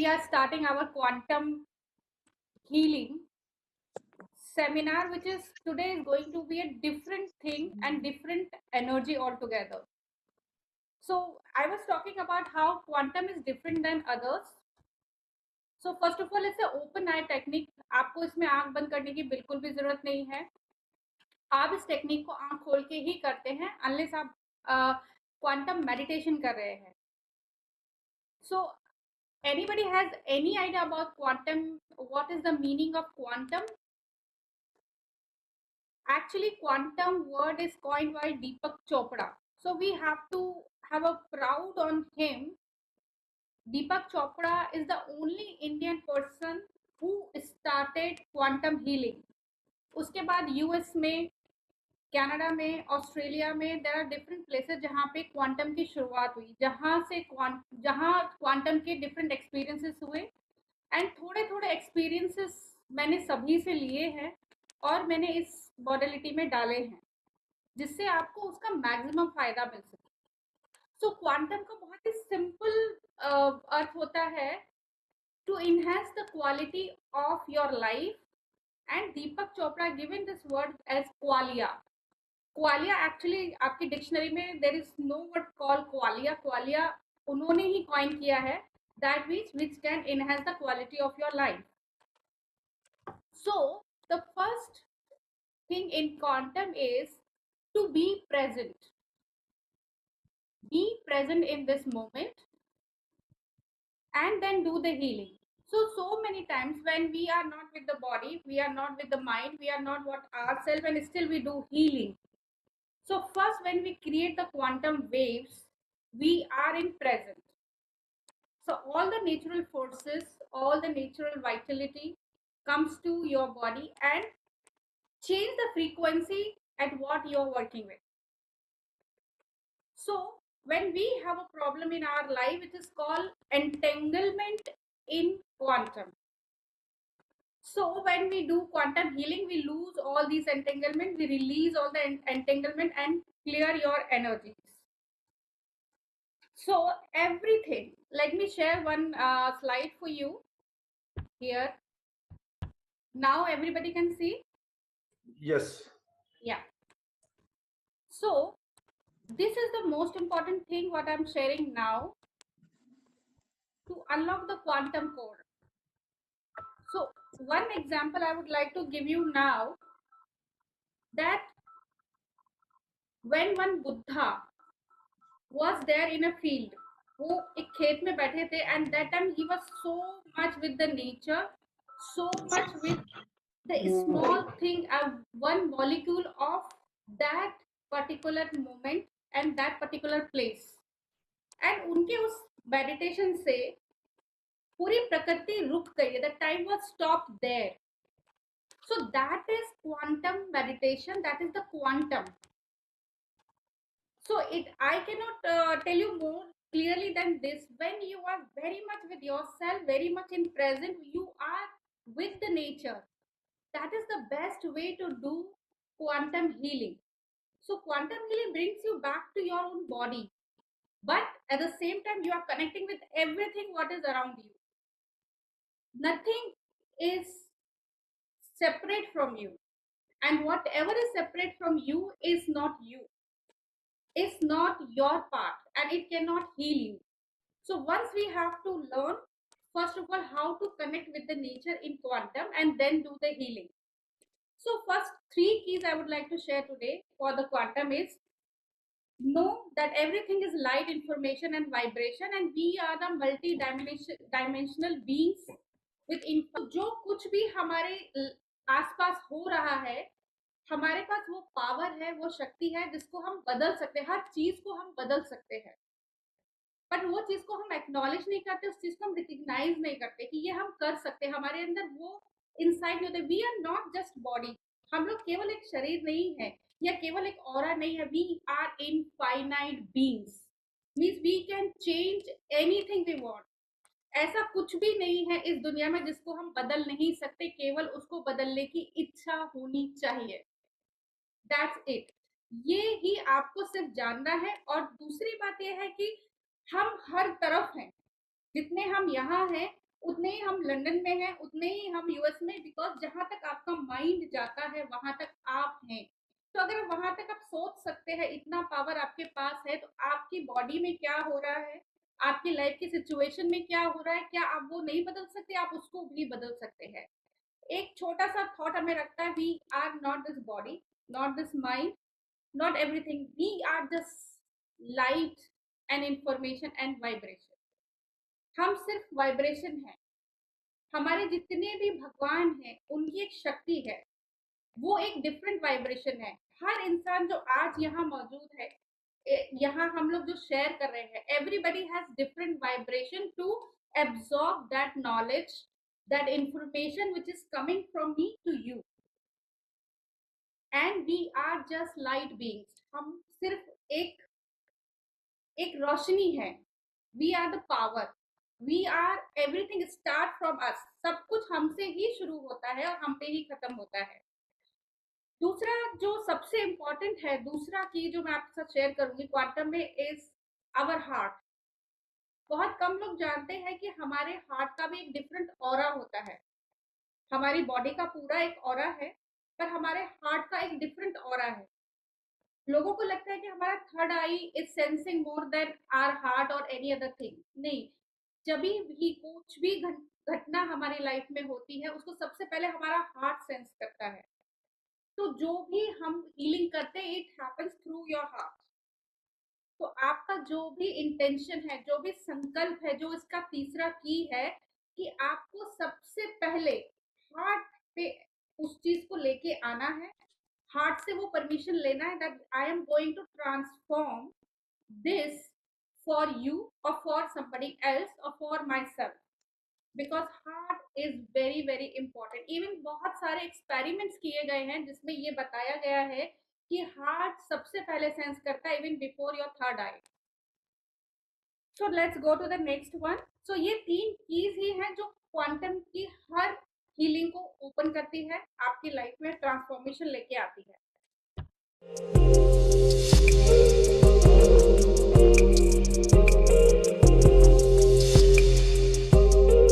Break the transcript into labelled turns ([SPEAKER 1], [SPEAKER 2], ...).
[SPEAKER 1] we are starting our quantum healing seminar, which is today is going to be a different thing and different energy altogether. So I was talking about how quantum is different than others. So first of all, it's an open eye technique. आपको इसमें आंख बंद करने की बिल्कुल भी जरूरत नहीं है. आप इस टेक्निक को आंख खोल के ही करते हैं अनलेस आप क्वांटम मेडिटेशन कर रहे हैं. So anybody has any idea about quantum? What is the meaning of quantum? Actually, quantum word is coined by Deepak Chopra. So we have to have a proud on him. Deepak Chopra is the only Indian person who started quantum healing. उसके बाद US में, Canada में, Australia में there are different places जहाँ पे quantum की शुरुआत हुई, जहाँ क्वांटम के डिफरेंट एक्सपीरियंसेस हुए. एंड थोड़े थोड़े एक्सपीरियंसेस मैंने सभी से लिए हैं और मैंने इस मॉडलिटी में डाले हैं जिससे आपको उसका मैक्सिमम फायदा मिल सके. सो क्वांटम का बहुत ही सिंपल अर्थ होता है to enhance the quality of your life. And Deepak Chopra given this word as qualia. Qualia actually आपकी डिक्शनरी में there is no word call qualia. Qualia उन्होंने ही कॉइन किया है, that means which can enhance the quality of your life. So the first thing in quantum is to be present. Be present in this moment and then do the healing. So many times when we are not with the body, we are not with the mind, we are not what ourselves, and still we do healing. So first, when we create the quantum waves, we are in present. So all the natural forces, all the natural vitality comes to your body and change the frequency at what you're working with. So when we have a problem in our life, it is called entanglement in quantum. So when we do quantum healing, we lose all these entanglement, we release all the entanglement and clear your energies. So everything, let me share one slide for you here. Now everybody can see?
[SPEAKER 2] Yes.
[SPEAKER 1] Yeah. So this is the most important thing what I'm sharing now to unlock the quantum code. So one example I would like to give you now, that when one Buddha was there in a field, वो एक खेत में बैठे थे, and that time he was so much with the nature, so much with the small thing, one molecule of that particular moment and that particular place. And उनके उस meditation से पूरी प्रकृति रुक गई. The time was stopped there. So that is quantum meditation. That is the quantum. So I cannot tell you more clearly than this. When you are very much with yourself, very much in present, you are with the nature. That is the best way to do quantum healing. So quantum healing brings you back to your own body, but at the same time you are connecting with everything what is around you. Nothing is separate from you, and whatever is separate from you is not you, is not your part, and it cannot heal you. So once we have to learn first of all how to connect with the nature in quantum and then do the healing. So first three keys I would like to share today for the quantum is, know that everything is light, information and vibration, and we are the multi-dimensional beings with info. जो कुछ भी हमारे आसपास हो रहा है, हमारे पास वो पावर है, वो शक्ति है जिसको हम बदल सकते हैं. हर चीज को हम बदल सकते हैं, बट वो चीज को हम एक्नॉलेज नहीं करते, उस चीज को हम रिकग्नाइज नहीं करते कि ये हम कर सकते हैं. हमारे अंदर वो इंसाइट होते. We are not just body. हम लोग केवल एक शरीर नहीं है या केवल एक ऑरा नहीं है. We are infinite beings. Means we can change anything we want. ऐसा कुछ भी नहीं है इस दुनिया में जिसको हम बदल नहीं सकते, केवल उसको बदलने की इच्छा होनी चाहिए. That's it. ये ही आपको सिर्फ जानना है. और दूसरी बात यह है कि हम हर तरफ हैं. जितने हम यहाँ हैं उतने ही हम लंदन में हैं, उतने ही हम यूएस में, बिकॉज जहां तक आपका माइंड जाता है वहां तक आप हैं। तो अगर वहां तक आप सोच सकते हैं, इतना पावर आपके पास है, तो आपकी बॉडी में क्या हो रहा है, आपकी लाइफ की सिचुएशन में क्या हो रहा है, क्या आप वो नहीं बदल सकते? आप उसको भी बदल सकते हैं। एक छोटा सा थॉट हमें रखता है, we are not this body, not this mind, not everything, we are just light and information and vibration. हम सिर्फ वाइब्रेशन है। हमारे जितने भी भगवान हैं उनकी एक शक्ति है, वो एक डिफरेंट वाइब्रेशन है। हर इंसान जो आज यहाँ मौजूद है, यहाँ हम लोग जो शेयर कर रहे हैं, everybody has different vibration to absorb that knowledge, that information which is coming from me to you. And we are just light beings. हम सिर्फ एक एक रोशनी है। We are the power, we are everything start from us. सब कुछ हमसे ही शुरू होता है और हम पे ही खत्म होता है। दूसरा जो सबसे इंपॉर्टेंट है, दूसरा की जो मैं आपके साथ शेयर करूंगी क्वांटम में, इज आवर हार्ट। बहुत कम लोग जानते हैं कि हमारे हार्ट का भी एक डिफरेंट ऑरा होता है। हमारी बॉडी का पूरा एक ऑरा है, पर हमारे हार्ट का एक डिफरेंट ऑरा है। लोगों को लगता है कि हमारा third eye is sensing more than our heart और एनी अदर थिंग। नहीं, जब भी कुछ भी घटना हमारी लाइफ में होती है, उसको सबसे पहले हमारा हार्ट सेंस करता है। तो जो भी हम हीलिंग करते हैं, it happens through your heart. तो आपका जो भी इंटेंशन है, जो भी संकल्प है, जो इसका तीसरा की है, कि आपको सबसे पहले हार्ट पे उस चीज को लेके आना है। हार्ट से वो परमिशन लेना है that I am going to transform this for you और फॉर समबडी एल्स और for myself. Because heart is very very important. Even बहुत सारे एक्सपेरिमेंट्स किए गए हैं जिसमें ये बताया गया है कि हार्ट सबसे पहले सेंस करता है even before your third eye. So let's go to the next one. So ये तीन कीज ही हैं जो क्वांटम की हर हीलिंग को ओपन करती है, आपकी लाइफ में ट्रांसफॉर्मेशन लेके आती है।